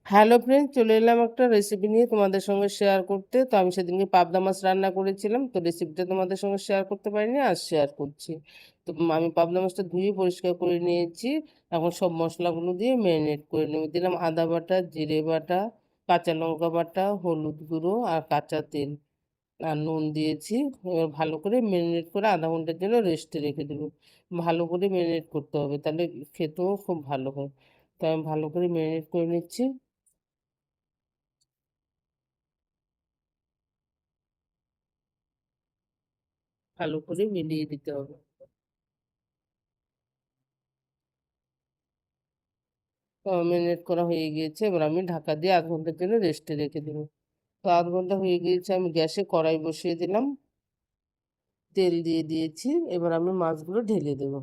Hello friend, চলে এলাম একটা রেসিপি নিয়ে তোমাদের সঙ্গে শেয়ার করতে। তো আমি সেদিনকে পাবদা মাছ রান্না করেছিলাম, তো রেসিপিটা তোমাদের সঙ্গে শেয়ার করতে পারিনি, আজ শেয়ার করছি। তো আমি পাবদা মাছটা ধুয়ে পরিষ্কার করে নিয়েছি। এখন সব মশলাগুলো দিয়ে ম্যারিনেট করে নেব। দিলাম আদা বাটা, জিরে বাটা, কাঁচা লঙ্কা বাটা, হলুদ গুঁড়ো আর কাঁচা তেল আর নুন দিয়েছি। এবার ভালো করে ম্যারিনেট করে আধা ঘন্টার জন্য রেস্টে রেখে দেবো। ভালো করে ম্যারিনেট করতে হবে, তাহলে খেতেও খুব ভালো হয়। তো আমি ভালো করে ম্যারিনেট করে নিচ্ছি। ভালো করে মিলিয়ে দিতে হবে। ম্যারিনেট করা হয়ে গিয়েছে, এবার আমি ঢাকা দিয়ে আধ ঘন্টার জন্য রেস্টে রেখে দেবো। তো আধ ঘন্টা হয়ে গিয়েছে, আমি গ্যাসে কড়াই বসিয়ে দিলাম, তেল দিয়ে দিয়েছি। এবার আমি মাছগুলো ঢেলে দেবো।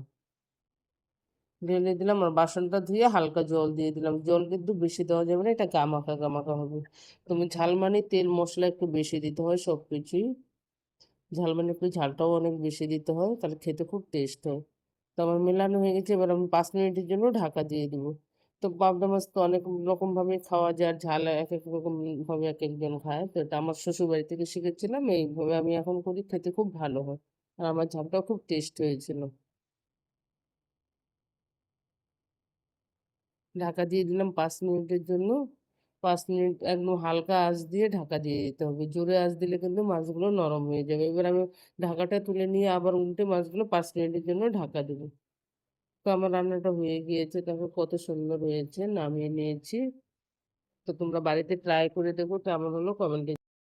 ঢেলে দিলাম আর বাসনটা ধুয়ে হালকা জল দিয়ে দিলাম। জল কিন্তু বেশি দেওয়া যাবে না, এটা গামাখা গামাখা হবে। তুমি ঝাল মানে তেল মশলা একটু বেশি দিতে হয় সব কিছুই। ঝাল মানে একটু ঝালটাও অনেক বেশি দিতে হয়, তাহলে খেতে খুব টেস্ট হয়। তো আমার মেলানো হয়ে গেছে, এবার আমি 5 মিনিটের জন্য ঢাকা দিয়ে দিব। তো পাবদা মাছ তো অনেক রকম ভাবে খাওয়া যায়, আর ঝাল এক এক রকম ভাবে এক একজন খায়। তো এটা আমার শ্বশুর বাড়ি থেকে শিখেছিলাম, এইভাবে আমি এখন করি, খেতে খুব ভালো হয়। আর আমার ঝালটাও খুব টেস্ট হয়েছিল। ঢাকা দিয়ে দিলাম 5 মিনিটের জন্য। 5 মিনিট একদম হালকা আঁচ দিয়ে ঢাকা দিয়ে দিতে হবে, জোরে আঁচ দিলে কিন্তু মাছগুলো নরম হয়ে যাবে। এবার আমি ঢাকাটা তুলে নিয়ে আবার উল্টে মাছগুলো 5 মিনিটের জন্য ঢাকা দেবো। তো আমার রান্নাটা হয়ে গিয়েছে, দেখো কত সুন্দর হয়েছে, নামিয়ে নিয়েছি। তো তোমরা বাড়িতে ট্রাই করে দেখো কেমন হলো, কমেন্টে